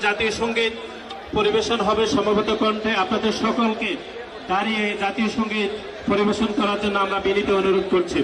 জাতীয় সঙ্গীত পরিবেশন হবে সমবেত কণ্ঠে। আপনাদের সকলকে দাঁড়িয়ে জাতীয় সঙ্গীত পরিবেশন করার জন্য আমরা বিনীত অনুরোধ করছি।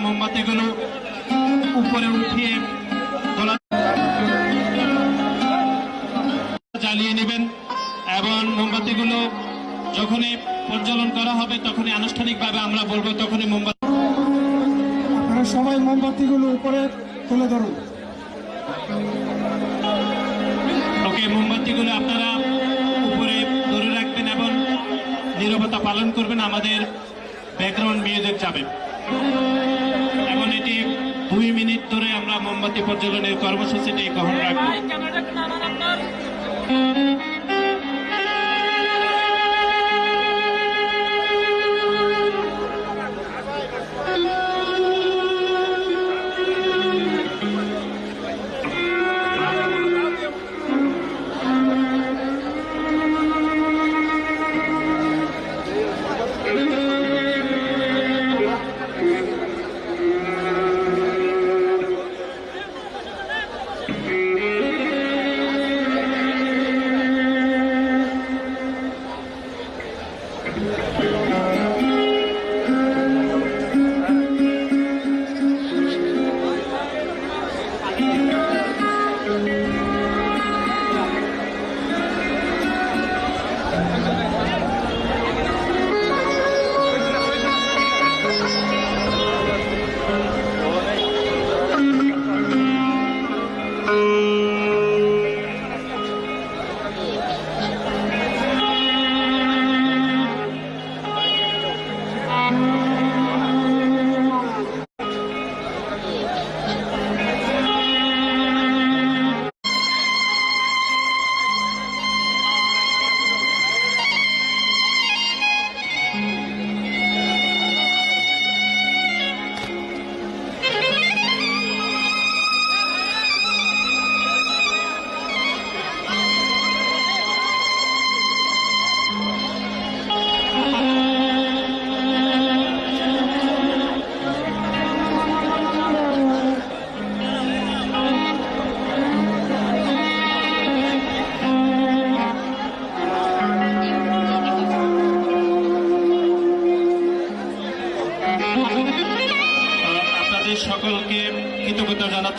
মোমবাতিগুলো উপরে উঠিয়ে জ্বালিয়ে নেবেন এবং মোমবাতিগুলো যখনই প্রজ্বলন করা হবে তখনই আনুষ্ঠানিকভাবে আমরা বলবো, তখনই মোমবাতি আপনারা সবাই মোমবাতিগুলো উপরে তুলে ধরুন। ওকে, মোমবাতিগুলো আপনারা উপরে ধরে রাখবেন এবং নীরবতা পালন করবেন। আমাদের ব্যাকগ্রাউন্ড মিউজিক যাবে এবং এটি 2 মিনিট ধরে আমরা মোমবাতি প্রজ্বলনের কর্মসূচিটি গ্রহণ রাখবো।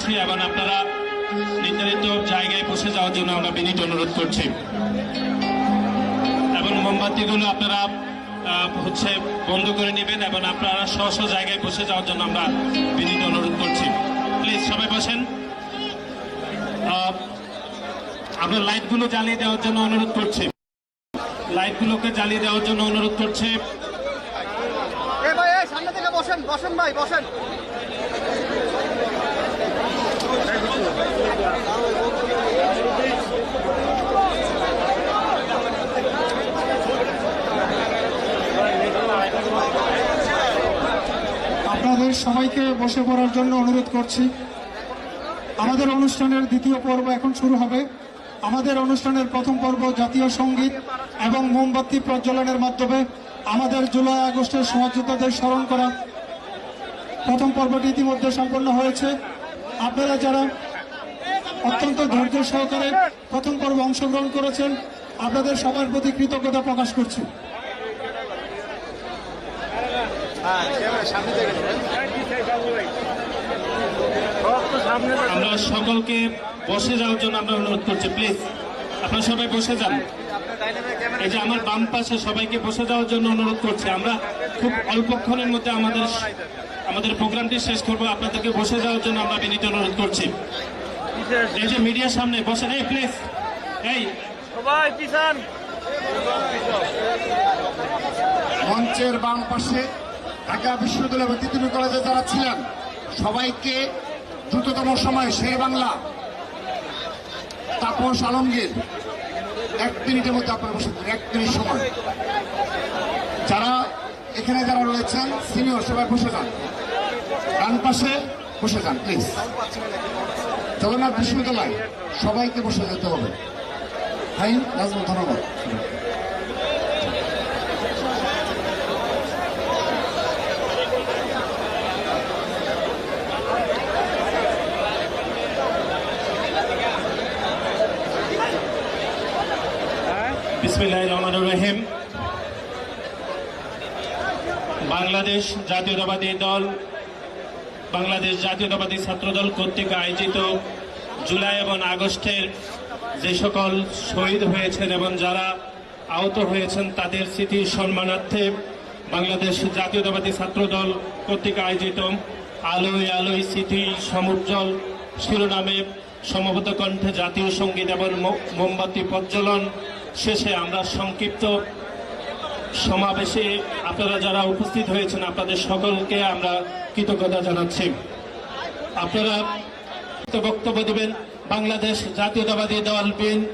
করছি এবং আপনারা নির্ধারিত জায়গায় বসে যাওয়ার জন্য আমরা বিনীত অনুরোধ করছি এবং মোমবাতিগুলো আপনারা বন্ধ করে নেবেন এবং আপনারা স্ব স্ব জায়গায় বসে যাওয়ার জন্য আমরা বিনীত অনুরোধ করছি। প্লিজ সবাই বসেন। আমরা লাইটগুলো জ্বালিয়ে দেওয়ার জন্য অনুরোধ করছি, লাইটগুলোকে জ্বালিয়ে দেওয়ার জন্য অনুরোধ করছে। ভাই সামনে থেকে বসেন বসেন ভাই বসেন। আপনাদের সবাইকে বসে পড়ার জন্য অনুরোধ করছি। আমাদের অনুষ্ঠানের দ্বিতীয় পর্ব এখন শুরু হবে। আমাদের অনুষ্ঠানের প্রথম পর্ব জাতীয় সঙ্গীত এবং মোমবাতি প্রজ্বলনের মাধ্যমে আমাদের জুলাই আগস্টের সহযোদ্ধাদের স্মরণ করা। প্রথম পর্বটি ইতিমধ্যে সম্পন্ন হয়েছে। আপনারা যারা অত্যন্ত ধৈর্য সহকারে প্রথম পর্বে অংশগ্রহণ করেছেন, আপনাদের সবার প্রতি কৃতজ্ঞতা প্রকাশ করছি। আমরা সকলকে বসে যাওয়ার জন্য আমরা অনুরোধ করছি। প্লিজ আপনারা সবাই বসে যান। এই যে আমার বাম পাশে সবাইকে বসে যাওয়ার জন্য অনুরোধ করছি। আমরা খুব অল্পক্ষণের মধ্যে আমাদের প্রোগ্রামটি শেষ করবো। আপনাদেরকে বসে যাওয়ার জন্য আমরা বিনীত অনুরোধ করছি। এই যে মিডিয়ার সামনে বসেন, এই প্লিজ, এই সবাই পিছান। মঞ্চের বাম পাশে ঢাকা বিশ্ববিদ্যালয় ব্যতিক্রমী কলেজে যারা ছিলেন সবাইকে দ্রুততম সময় শের বাংলা তাপস আলমগীর 1 মিনিটের মধ্যে আপনার বসে 1 মিনিট সময়। যারা এখানে যারা রয়েছেন সিনিয়র সবাই বসে যান, ডান পাশে বসে যান প্লিজ। জগন্নাথ বিশ্ববিদ্যালয় সবাইকে বসে যেতে হবে। ভাই নাজমুল, ধন্যবাদ। বিসমিল্লাহির রহমানির রহিম। বাংলাদেশ জাতীয়তাবাদী দল, বাংলাদেশ জাতীয়তাবাদী ছাত্রদল কর্তৃক আয়োজিত জুলাই এবং আগস্টের যে সকল শহীদ হয়েছেন এবং যারা আহত হয়েছেন তাদের স্মৃতি সম্মানার্থে বাংলাদেশ জাতীয়তাবাদী ছাত্রদল কর্তৃক আয়োজিত আলোয় আলোয় স্মৃতি সমুজ্জ্বল শিরোনামে সমবেত কণ্ঠে জাতীয় সঙ্গীত এবং মোমবাতি প্রজ্বলন শেষে আমরা সংক্ষিপ্ত সমাবেশে আপনারা যারা উপস্থিত হয়েছেন আপনাদের সকলকে আমরা কৃতজ্ঞতা জানাচ্ছি। আপনারা বক্তব্য দেবেন বাংলাদেশ জাতীয়তাবাদী দল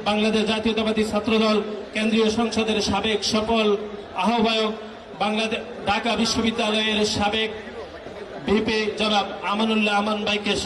বাংলাদেশ জাতীয়তাবাদী ছাত্রদল কেন্দ্রীয় সংসদের সাবেক সফল আহ্বায়ক, বাংলাদেশ ঢাকা বিশ্ববিদ্যালয়ের সাবেক ভিপি জনাব আমানুল্লাহ আমান ভাইকে